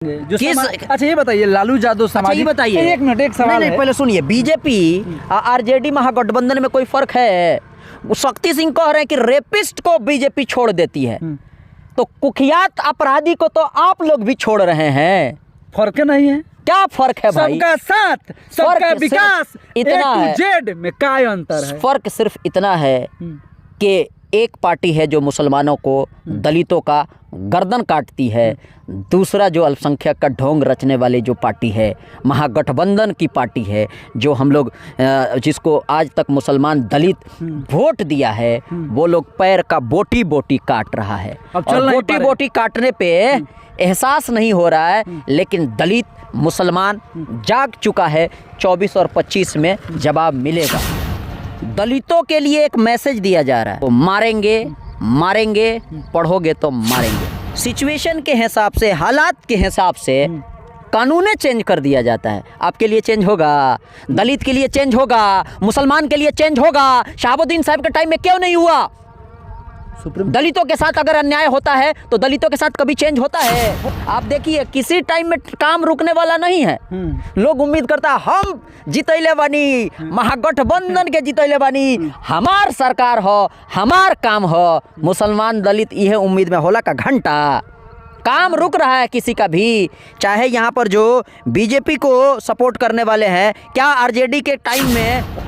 अच्छा ये बताइए, लालू यादव समाज बताइए। एक मिनट, एक सवाल नहीं, पहले सुनिए। बीजेपी आरजेडी महागठबंधन में कोई फर्क है? शक्ति सिंह कह रहे हैं कि रेपिस्ट को बीजेपी छोड़ देती है, तो कुख्यात अपराधी को तो आप लोग भी छोड़ रहे हैं। फर्क नहीं है? क्या फर्क है भाई? सबका साथ, सबका विकास, इतना है। जेड में क्या अंतर है? फर्क सिर्फ इतना है कि एक पार्टी है जो मुसलमानों को, दलितों का गर्दन काटती है, दूसरा जो अल्पसंख्यक का ढोंग रचने वाली जो पार्टी है, महागठबंधन की पार्टी है, जो हम लोग जिसको आज तक मुसलमान दलित वोट दिया है, वो लोग पैर का बोटी बोटी काट रहा है। और बोटी बोटी काटने पे एहसास नहीं हो रहा है, लेकिन दलित मुसलमान जाग चुका है। 24 और 25 में जवाब मिलेगा। दलितों के लिए एक मैसेज दिया जा रहा है, वो मारेंगे मारेंगे, पढ़ोगे तो मारेंगे। सिचुएशन के हिसाब से, हालात के हिसाब से कानूनें चेंज कर दिया जाता है। आपके लिए चेंज होगा, दलित के लिए चेंज होगा, मुसलमान के लिए चेंज होगा। शहाबुद्दीन साहब के टाइम में क्यों नहीं हुआ? दलितों के साथ अगर अन्याय होता है तो दलितों के साथ कभी चेंज होता है। आप देखिए, किसी टाइम में काम रुकने वाला नहीं है। लोग उम्मीद करता है हम जीतैले बानी, महागठबंधन के जीतैले बानी, हमार सरकार हो, हमार काम हो। मुसलमान दलित यह उम्मीद में होला का घंटा काम रुक रहा है किसी का भी। चाहे यहाँ पर जो बीजेपी को सपोर्ट करने वाले हैं, क्या आरजेडी के टाइम में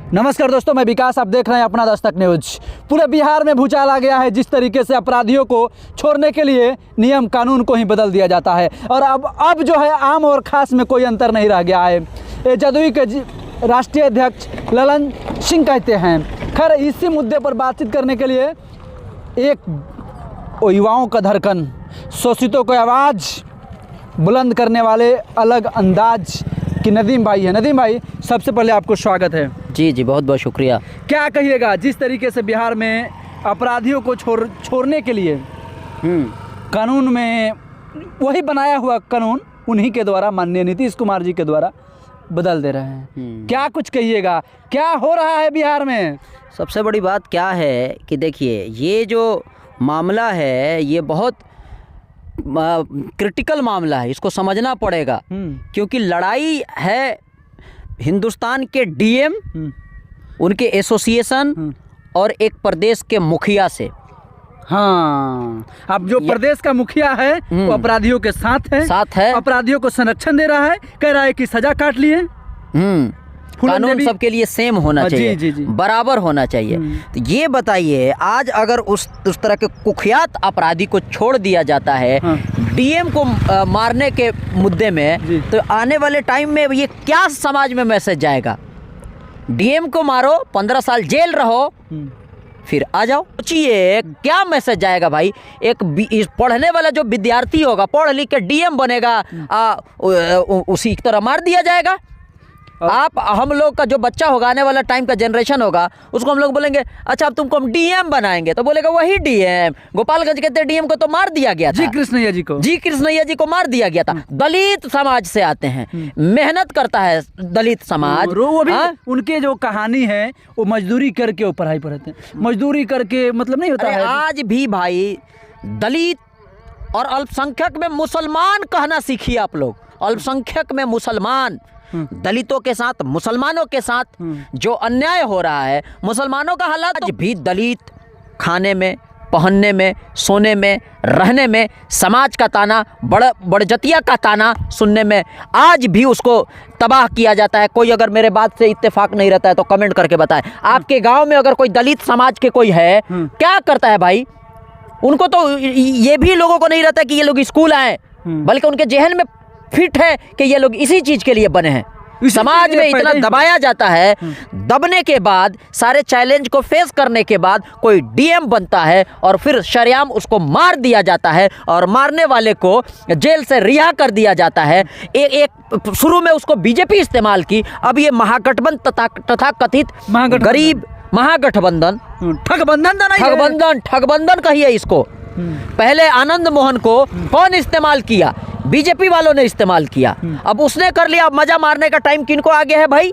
नमस्कार दोस्तों, मैं विकास, आप देख रहे हैं अपना दस्तक न्यूज। पूरे बिहार में भूचाल आ गया है। जिस तरीके से अपराधियों को छोड़ने के लिए नियम कानून को ही बदल दिया जाता है, और अब जो है आम और खास में कोई अंतर नहीं रह गया है। जदयू के राष्ट्रीय अध्यक्ष ललन सिंह कहते हैं। खैर, इसी मुद्दे पर बातचीत करने के लिए एक युवाओं का धड़कन, शोषितों को आवाज़ बुलंद करने वाले अलग अंदाज कि नदीम भाई है। नदीम भाई, सबसे पहले आपको स्वागत है। जी, बहुत बहुत शुक्रिया। क्या कहिएगा, जिस तरीके से बिहार में अपराधियों को छोड़ने के लिए कानून में वही बनाया हुआ कानून उन्हीं के द्वारा, माननीय नीतीश कुमार जी के द्वारा बदल दे रहे हैं, क्या कुछ कहिएगा, क्या हो रहा है बिहार में? सबसे बड़ी बात क्या है कि देखिए, ये जो मामला है ये बहुत क्रिटिकल मामला है, इसको समझना पड़ेगा। क्योंकि लड़ाई है हिंदुस्तान के डीएम, उनके एसोसिएशन और एक प्रदेश के मुखिया से। हाँ, अब जो प्रदेश का मुखिया है वो अपराधियों के साथ है, अपराधियों को संरक्षण दे रहा है, कह रहा है कि सजा काट लिए। कानून सबके लिए सेम होना चाहिए, जी। बराबर होना चाहिए। तो ये बताइए, आज अगर उस तरह के कुख्यात अपराधी को छोड़ दिया जाता है डीएम को मारने के मुद्दे में, तो आने वाले टाइम में ये क्या समाज में मैसेज जाएगा? डीएम को मारो, 15 साल जेल रहो, फिर आ जाओ। सोचिए क्या मैसेज जाएगा भाई। एक पढ़ने वाला जो विद्यार्थी होगा, पढ़ लिख के डीएम बनेगा, उसी की तरह मार दिया जाएगा। आप हम लोग का जो बच्चा होगा, आने वाला टाइम का जनरेशन होगा, उसको हम लोग बोलेंगे अच्छा अब तुमको हम डीएम बनाएंगे, तो बोलेगा वही डीएम। गोपालगंज के डीएम को तो मार दिया गया था, जी कृष्णैया जी को मार दिया गया था। दलित समाज से आते हैं, मेहनत करता है दलित समाज। वो भी उनके जो कहानी है वो मजदूरी करके वो पढ़ाई पढ़ते हैं, मजदूरी करके मतलब नहीं होता है। आज भी भाई दलित और अल्पसंख्यक में मुसलमान कहना सीखिए आप लोग। अल्पसंख्यक में मुसलमान, दलितों के साथ, मुसलमानों के साथ जो अन्याय हो रहा है, मुसलमानों का हालात आज भी दलित खाने में, पहनने में, सोने में, रहने में, समाज का ताना, बड़जतिया का ताना सुनने में आज भी उसको तबाह किया जाता है। कोई अगर मेरे बात से इत्तेफाक नहीं रहता है तो कमेंट करके बताएं। आपके गांव में अगर कोई दलित समाज के कोई है, क्या करता है भाई? उनको तो ये भी लोगों को नहीं रहता कि ये लोग स्कूल आए, बल्कि उनके जहन में फिट है कि ये लोग इसी चीज के लिए बने हैं। समाज में इतना दबाया जाता है, दबने के बाद, सारे चैलेंज को फेस करने के बाद कोई डीएम बनता है और फिर शरेआम उसको मार दिया जाता है, और मारने वाले को जेल से रिहा कर दिया जाता है। एक शुरू में उसको बीजेपी इस्तेमाल की, अब ये महागठबंधन तथा कथित गरीब महागठबंधन, ठगबंधन कहिए इसको। पहले आनंद मोहन को कौन इस्तेमाल किया? बीजेपी वालों ने इस्तेमाल किया। अब उसने कर लिया, अब मजा मारने का टाइम किनको आ गया है भाई?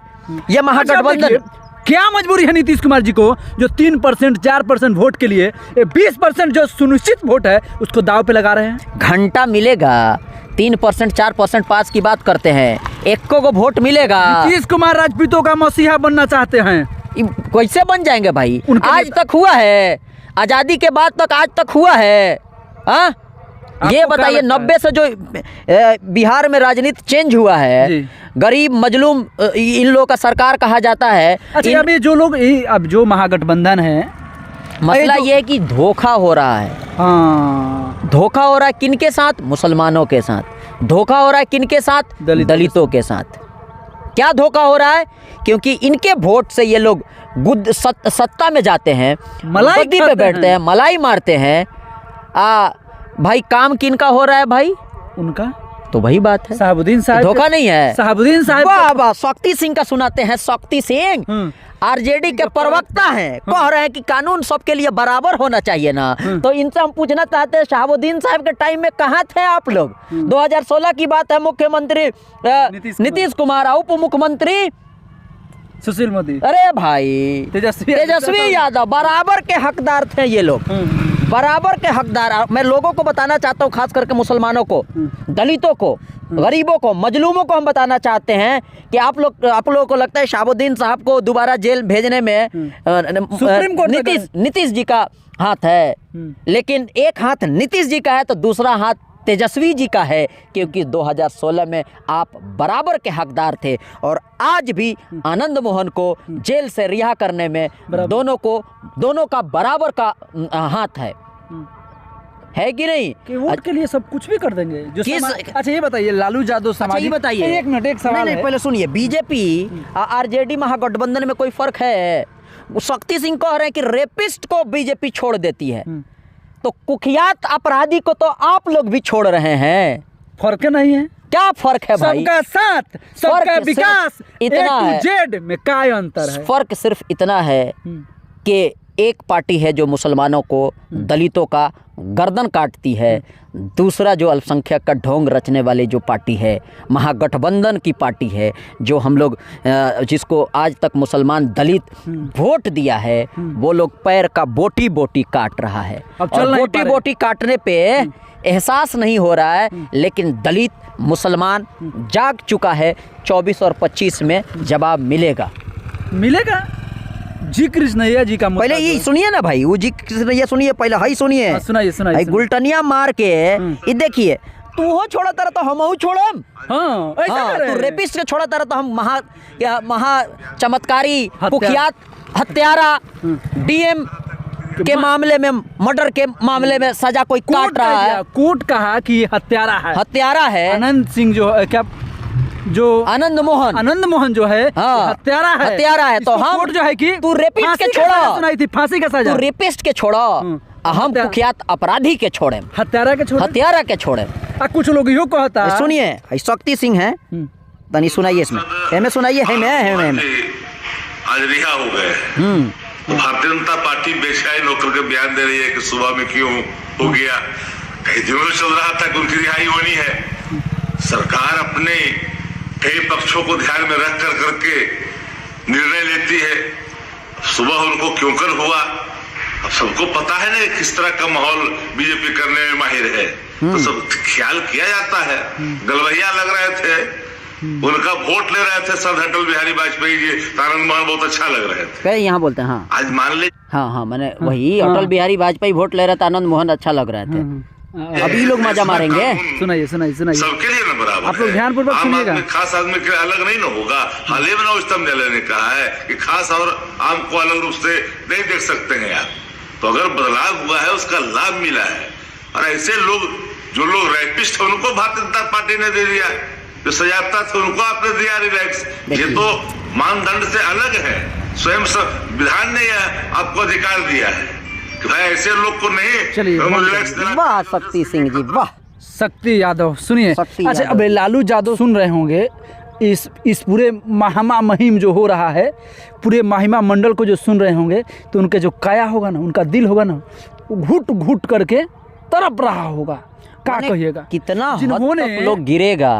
ये महागठबंधन क्या मजबूरी है नीतीश कुमार जी को जो 3% 4% वोट के लिए 20% जो सुनिश्चित वोट है उसको दाव पे लगा रहे हैं? घंटा मिलेगा, 3% 4% पास की बात करते हैं, एक को वोट मिलेगा। नीतीश कुमार राजपूतों का मसीहा बनना चाहते हैं, कैसे बन जाएंगे भाई? उनके आज तक हुआ है? आज़ादी के बाद तक आज तक हुआ है? हाँ, ये बताइए, 90 से जो बिहार में राजनीति चेंज हुआ है, गरीब मजलूम इन लोगों का सरकार कहा जाता है। अच्छा, अभी जो लोग अब जो महागठबंधन है, मसला ये है कि धोखा हो रहा है। हाँ, धोखा हो रहा है किनके साथ? मुसलमानों के साथ। धोखा हो रहा है किनके साथ? दलितों के साथ। क्या धोखा हो रहा है? क्योंकि इनके वोट से ये लोग सत्ता में जाते हैं, गद्दी पे बैठते हैं, मलाई मारते हैं। भाई काम किनका हो रहा है भाई? उनका। तो वही बात है, शहाबुद्दीन साहब। धोखा नहीं है। शहाबुद्दीन साहब, वाह वाह, शक्ति सिंह का सुनाते हैं। शक्ति सिंह आरजेडी के प्रवक्ता हैं, कह रहे हैं कि कानून सबके लिए बराबर होना चाहिए ना। तो इनसे हम पूछना चाहते हैं, शहाबुद्दीन साहब के टाइम में कहाँ थे आप लोग? 2016 की बात है, मुख्यमंत्री नीतीश कुमार, उप मुख्यमंत्री सुशील मोदी, अरे भाई तेजस्वी यादव, बराबर के हकदार थे ये लोग, बराबर के हकदार। मैं लोगों को बताना चाहता हूँ, खास करके मुसलमानों को, दलितों को, गरीबों को, मजलूमों को हम बताना चाहते हैं कि आप लोगों को लगता है शहाबुद्दीन साहब को दोबारा जेल भेजने में सुप्रीम कोर्ट नीतीश जी का हाथ है, लेकिन एक हाथ नीतीश जी का है तो दूसरा हाथ तेजस्वी जी का है, क्योंकि 2016 में आप बराबर के हकदार थे। और आज भी आनंद मोहन को जेल से रिहा करने में दोनों का बराबर का हाथ है कि नहीं? कि वोट के लिए सब कुछ भी कर देंगे जो अच्छा, ये बताइए, लालू यादव समाज, ये बताइए, एक मिनट, एक सवाल है। पहले सुनिए, बीजेपी आरजेडी महागठबंधन में कोई फर्क है? शक्ति सिंह कह रहे हैं कि रेपिस्ट को बीजेपी छोड़ देती है, तो कुख्यात अपराधी को तो आप लोग भी छोड़ रहे हैं। फर्क नहीं है? क्या फर्क है भाई? सबका साथ, सबका विकास, इतना है। जेड में क्या अंतर है? फर्क सिर्फ इतना है कि एक पार्टी है जो मुसलमानों को, दलितों का गर्दन काटती है, दूसरा जो अल्पसंख्यक का ढोंग रचने वाली जो पार्टी है, महागठबंधन की पार्टी है, जो हम लोग जिसको आज तक मुसलमान दलित वोट दिया है, वो लोग पैर का बोटी बोटी काट रहा है। और बोटी बोटी काटने पे एहसास नहीं हो रहा है, लेकिन दलित मुसलमान जाग चुका है। 24 और 25 में जवाब मिलेगा। जी कृष्णैया जी का पहले ये सुनिए ना भाई, वो जी कृष्णैया सुनिए पहले, हाई सुनिए, सुनाइए गुलटनिया मार के ये देखिए, तू हो छोड़ा तरह तो हम हो छोड़म। हाँ, तू रेपिस्ट के छोड़ा तरह तो हम महा चमत्कारी कुख्यात हत्यारा डीएम के मामले में, मर्डर के मामले में सजा कोई काट रहा है। कोर्ट कहा कि हत्यारा है आनंद सिंह, जो आनंद मोहन जो है, हत्यारा है। तो हम जो है कि तू रेपिस्ट के छोड़ा, सुनाई थी फांसी का सजा, तू रेपिस्ट के छोड़ा, हम कुख्यात अपराधी के छोड़े, हत्यारा के छोड़े। कुछ लोग यो कहता है, सुनिए, शक्ति सिंह है, तनी सुनाइए, इसमें हमें सुनाइए, हमें आज रिहा हो गए। तो भारतीय जनता पार्टी बेशकायद होकर के बयान दे रही है कि सुबह में क्यों हो गया, कई दिनों से चल रहा था कि उनकी रिहाई होनी है। सरकार अपने कई पक्षों को ध्यान में रख कर करके निर्णय लेती है। सुबह उनको क्यों कर हुआ, अब सबको पता है ना किस तरह का माहौल बीजेपी करने में माहिर है, तो सब ख्याल किया जाता है। गलवैया लग रहे थे, उनका वोट ले रहे थे सर अटल बिहारी वाजपेयी जी, आनंद मोहन बहुत अच्छा लग रहे थे। यहाँ बोलते हैं, हाँ, आज मान ले, हाँ, मैंने वही अटल बिहारी वाजपेयी वोट ले रहे थे, आनंद मोहन अच्छा लग रहे थे। अभी लोग मजा मारेंगे। सुनाइए सबके लिए ना बराबर, आप लोग ध्यानपूर्वक सुनिएगा। खास आदमी के अलग नहीं ना होगा। हाल ही में उच्चतम न्यायालय ने कहा है कि खास और आम को अलग रूप से नहीं देख सकते हैं आप। तो अगर बदलाव हुआ है, उसका लाभ मिला है। और ऐसे लोग, जो लोग रैपिस्ट है, उनको भारतीय जनता पार्टी ने दे दिया, जो सजायाफ्ता थे उनको आपने दिया रिलैक्स। ये तो मानदंड से अलग है। स्वयं विधान ने आपको अधिकार दिया है कि भाई ऐसे लोग को नहीं। वाह शक्ति सिंह जी, वाह शक्ति यादव, सुनिए। अच्छा, अब लालू यादव सुन रहे होंगे इस पूरे महिमा मुहिम जो हो रहा है, पूरे महिमा मंडल को जो सुन रहे होंगे, तो उनके जो काया होगा ना, उनका दिल होगा ना, घुट घुट करके तड़प रहा होगा। क्या कहिएगा, कितना जिन्होंने लोग गिरेगा,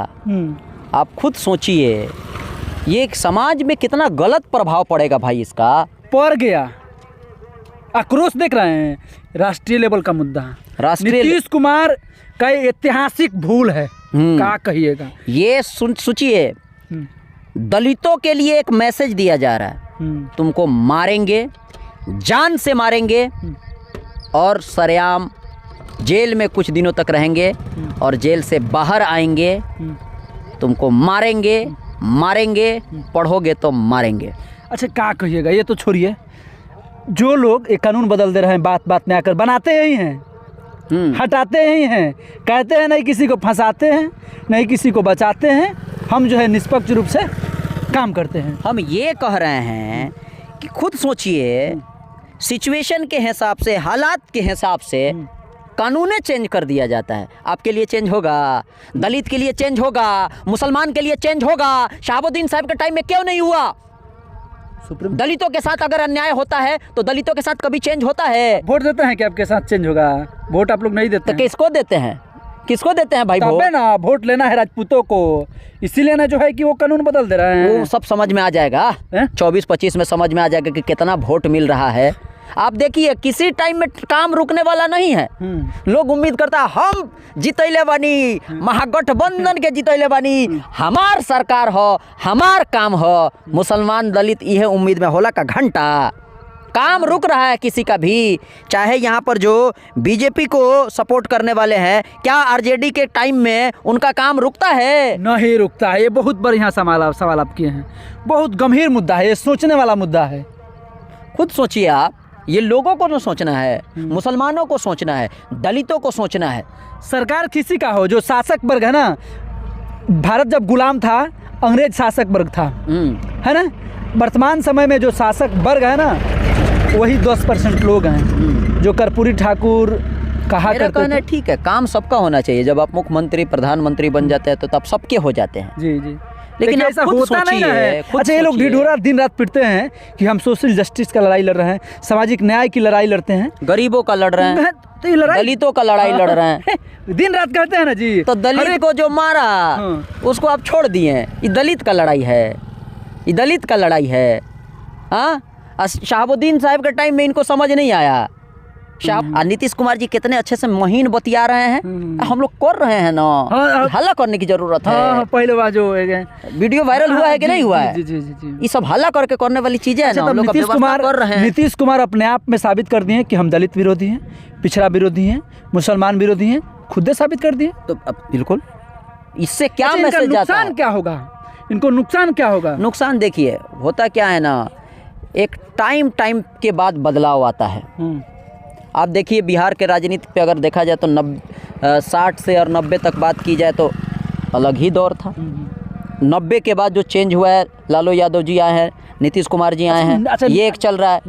आप खुद सोचिए। ये एक समाज में कितना गलत प्रभाव पड़ेगा भाई इसका। पड़ गया, आक्रोश देख रहे हैं, राष्ट्रीय लेवल का मुद्दा। नीतीश कुमार का ऐतिहासिक भूल है, क्या कहिएगा। ये सोचिए, दलितों के लिए एक मैसेज दिया जा रहा है, तुमको मारेंगे, जान से मारेंगे और सरेआम जेल में कुछ दिनों तक रहेंगे और जेल से बाहर आएंगे, तुमको मारेंगे मारेंगे, पढ़ोगे तो मारेंगे। अच्छा क्या कहिएगा, ये तो छोड़िए, जो लोग एक कानून बदल दे रहे हैं, बात बात में आकर बनाते ही हैं, हटाते ही हैं, कहते हैं नहीं किसी को फंसाते हैं, नहीं किसी को बचाते हैं, हम जो है निष्पक्ष रूप से काम करते हैं। हम ये कह रहे हैं कि खुद सोचिए, सिचुएशन के हिसाब से, हालात के हिसाब से कानूनें चेंज कर दिया जाता है। आपके लिए चेंज होगा, दलित के लिए चेंज होगा, मुसलमान के लिए चेंज होगा। शहाबुद्दीन साहब के टाइम में क्यों नहीं हुआ? दलितों के साथ अगर अन्याय होता है तो दलितों के साथ कभी चेंज होता है? वोट देते हैं कि आपके साथ चेंज होगा? वोट आप लोग नहीं देते तो किसको देते हैं, किसको देते हैं भाई? वोट ना, वोट लेना है राजपूतों को, इसीलिए ना जो है कि वो कानून बदल दे रहे हैं। वो सब समझ में आ जाएगा, 24-25 में समझ में आ जाएगा कि कितना वोट मिल रहा है। आप देखिए, किसी टाइम में काम रुकने वाला नहीं है। लोग उम्मीद करता है हम जितैले बानी, महागठबंधन के जितैले बानी, हमार सरकार हो, हमार काम हो। मुसलमान दलित यह उम्मीद में होला का घंटा काम रुक रहा है किसी का भी। चाहे यहाँ पर जो बीजेपी को सपोर्ट करने वाले हैं, क्या आरजेडी के टाइम में उनका काम रुकता है? नहीं रुकता है। ये बहुत बढ़िया सवाल आप किए हैं, बहुत गंभीर मुद्दा है, ये सोचने वाला मुद्दा है। खुद सोचिए आप, ये लोगों को तो सोचना है, मुसलमानों को सोचना है, दलितों को सोचना है। सरकार किसी का हो, जो शासक वर्ग है ना, भारत जब गुलाम था, अंग्रेज शासक वर्ग था, है ना। वर्तमान समय में जो शासक वर्ग है ना, वही 10% लोग हैं जो कर्पूरी ठाकुर कहा करते थे। ठीक है, काम सबका होना चाहिए। जब आप मुख्यमंत्री प्रधानमंत्री बन जाते हैं तो तब सबके हो जाते हैं। जी जी, लेकिन ऐसा होता नहीं है। अच्छा, ये लोग ढिढोरा दिन रात पिटते हैं कि हम सोशल जस्टिस का लड़ाई लड़ रहे हैं, सामाजिक न्याय की लड़ाई लड़ते हैं, गरीबों का लड़ रहे हैं, तो ये लड़ाई, दलितों का लड़ाई लड़ रहे हैं, दिन रात कहते हैं ना जी। तो दलित को जो मारा उसको आप छोड़ दिए, ये दलित का लड़ाई है, ये दलित का लड़ाई है। हाँ, शहाबुद्दीन साहब के टाइम में इनको समझ नहीं आया। नीतीश कुमार जी कितने अच्छे से महीन बतिया रहे हैं, हम लोग कर रहे हैं ना, हल्ला करने की जरूरत है। पहले बार जो वीडियो वायरल हुआ है कि नहीं हुआ है, ये सब हल्ला करके करने वाली चीजें हैं ना, हम लोग कर रहे हैं। नीतीश कुमार अपने आप में साबित कर दिए कि हम दलित विरोधी हैं, पिछड़ा विरोधी हैं, मुसलमान विरोधी हैं, खुद साबित कर दिए। तो बिल्कुल, इससे क्या मैसेज जाता है? नुकसान क्या होगा इनको? नुकसान क्या होगा? नुकसान देखिए, होता क्या है ना, एक टाइम के बाद बदलाव आता है। आप देखिए, बिहार के राजनीति पे अगर देखा जाए तो 60 से और 90 तक बात की जाए तो अलग ही दौर था। 90 के बाद जो चेंज हुआ है, लालू यादव जी आए हैं, नीतीश कुमार जी आए हैं, ये एक चल रहा है।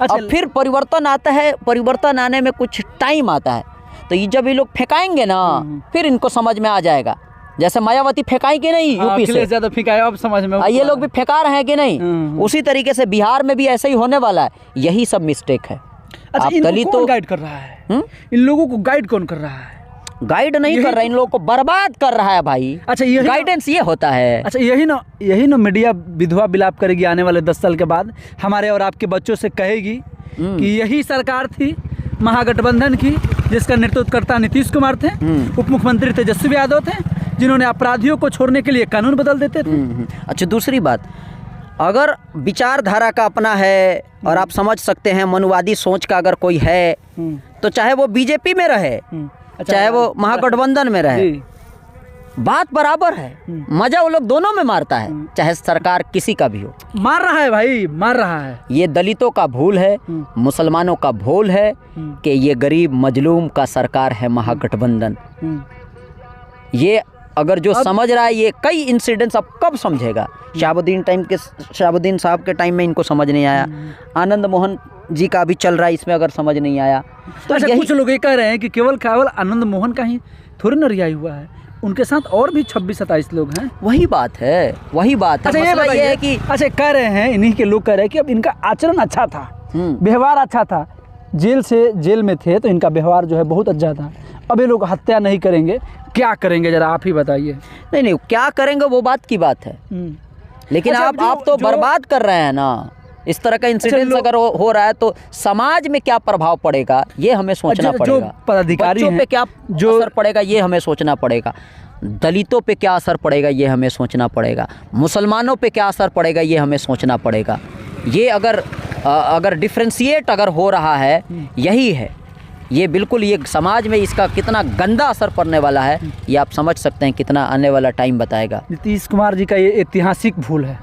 अब फिर परिवर्तन आता है, परिवर्तन आने में कुछ टाइम आता है, तो ये जब ये लोग फेंकाएंगे ना, फिर इनको समझ में आ जाएगा। जैसे मायावती फेंकाई कि नहीं यूपी से, ज्यादा फेंकाया, अब समझ में ये लोग भी फेंका रहे हैं कि नहीं, उसी तरीके से बिहार में भी ऐसा ही होने वाला है। यही सब मिस्टेक है। अच्छा, इनको कौन गाइड कर रहा है? इन लोगों को गाइड कौन कर रहा है? गाइड नहीं कर रहा है, इन लोगों को बर्बाद कर रहा है भाई। अच्छा, ये गाइडेंस ये होता है। अच्छा, यही ना मीडिया विधवा विलाप करेगी आने वाले 10 साल के बाद, हमारे और आपके बच्चों से कहेगी कि यही सरकार थी महागठबंधन की, जिसका नेतृत्वकर्ता नीतीश कुमार थे, उप मुख्यमंत्री तेजस्वी यादव थे, जिन्होंने अपराधियों को छोड़ने के लिए कानून बदल देते थे। अच्छा, दूसरी बात, अगर विचारधारा का अपना है और आप समझ सकते हैं मनुवादी सोच का अगर कोई है, तो चाहे वो बीजेपी में रहे, चाहे वो महागठबंधन में रहे, बात बराबर है। मजा वो लोग दोनों में मारता है, चाहे सरकार किसी का भी हो। मार रहा है भाई, मार रहा है। ये दलितों का भूल है, मुसलमानों का भूल है कि ये गरीब मजलूम का सरकार है महागठबंधन। ये अगर जो समझ रहा है, ये कई इंसिडेंट्स अब कब समझेगा। शहाबुद्दीन साहब के टाइम में इनको समझ नहीं आया, आनंद मोहन जी का भी चल रहा है, इसमें अगर समझ नहीं आया तो कुछ लोग ये कह रहे हैं कि केवल आनंद मोहन का ही थोड़ी ना रिहाई हुआ है, उनके साथ और भी 26-27 लोग हैं। वही बात है, वही बात है। अच्छा, ये है कि अच्छा कह रहे हैं, इन्हीं के लोग कह रहे हैं कि अब इनका आचरण अच्छा था, व्यवहार अच्छा था, जेल में थे तो इनका व्यवहार जो है बहुत अच्छा था, अब ये लोग हत्या नहीं करेंगे। क्या करेंगे जरा आप ही बताइए। नहीं, क्या करेंगे वो बात की बात है। लेकिन अच्छा, आप तो बर्बाद कर रहे हैं ना। इस तरह का इंसिडेंट अगर हो रहा है तो समाज में क्या प्रभाव पड़ेगा ये हमें सोचना पड़ेगा। जो पदाधिकारी बच्चों पे क्या जो असर पड़ेगा ये हमें सोचना पड़ेगा। दलितों पे क्या असर पड़ेगा ये हमें सोचना पड़ेगा। मुसलमानों पे क्या असर पड़ेगा ये हमें सोचना पड़ेगा। ये अगर डिफ्रेंशिएट अगर हो रहा है यही है, ये बिल्कुल ये समाज में इसका कितना गंदा असर पड़ने वाला है ये आप समझ सकते हैं, कितना आने वाला टाइम बताएगा। नीतीश कुमार जी का ये ऐतिहासिक भूल है,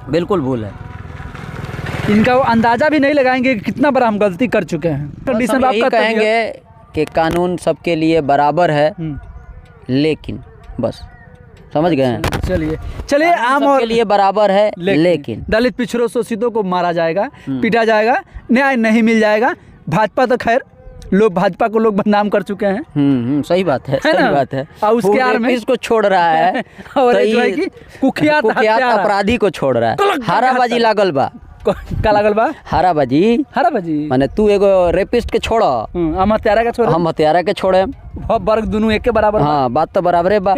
बिल्कुल भूल है। इनका वो अंदाज़ा भी नहीं लगाएंगे कि कितना बड़ा हम गलती कर चुके हैं। बस हम यही कहेंगे कि कानून सबके लिए बराबर है, लेकिन बस समझ गए हैं। चलिए आम और के लिए बराबर है, लेकिन दलित पिछड़ों शोषितों को मारा जाएगा, पीटा जाएगा, न्याय नहीं मिल जाएगा। भाजपा तो खैर भाजपा को लोग बदनाम कर चुके हैं। सही बात है, सही बात है। और उसके आड़ में इसको छोड़ रहा है और तो जो है कि कुख्यात अपराधी को छोड़ रहा है। हाराबाजी लागल बा, का लागल बा हाराबाजी माने तू एगो रेपिस्ट के छोड़, हम हत्यारा के छोड़े, हम हत्यारा के छोड़े, वर्ग दोनों एक के बराबर। हाँ, बात तो बराबर है बा।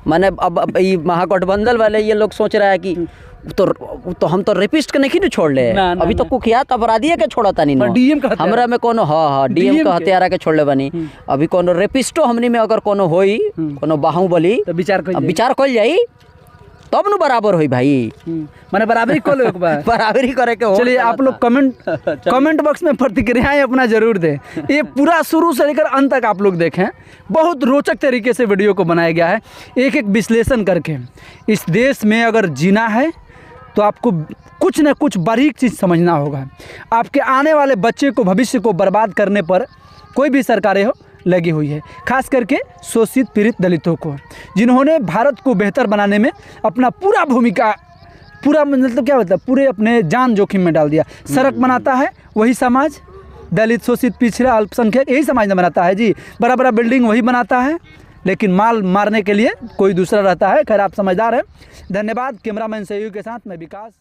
माने अब ये महागठबंधन वाले ये लोग सोच रहा है कि तो हम तो रेपिस्ट के नहीं छोड़ ले, अभी तो कुख्यात अपराधी के छोड़ा तानी ना। डीएम का हमरा में कोनो डीएम का हत्यारा के छोड़ले बनी। अभी कोनो रेपिस्टो हमनी में अगर कोनो होई, कोनो बाहुबली तो विचार कइल जाई तब न बराबर होई भाई। माने बराबरी को लोग बराबरी करे के हो। चलिए आप लोग कमेंट बॉक्स में प्रतिक्रियाएं अपना जरूर दें। ये पूरा शुरू से लेकर अंत तक आप लोग देखें, बहुत रोचक तरीके से वीडियो को बनाया गया है, एक एक विश्लेषण करके। इस देश में अगर जीना है तो आपको कुछ न कुछ बारीक चीज़ समझना होगा। आपके आने वाले बच्चे को, भविष्य को बर्बाद करने पर कोई भी सरकारें हो लगी हुई है, खास करके शोषित पीड़ित दलितों को, जिन्होंने भारत को बेहतर बनाने में अपना पूरा मतलब क्या मतलब पूरे अपने जान जोखिम में डाल दिया। सड़क बनाता है वही समाज, दलित शोषित पिछड़ा अल्पसंख्यक यही समाज ने बनाता है जी। बड़ा बड़ा बिल्डिंग वही बनाता है, लेकिन माल मारने के लिए कोई दूसरा रहता है। खैर आप समझदार हैं। धन्यवाद। कैमरामैन सहयोग के साथ मैं विकास।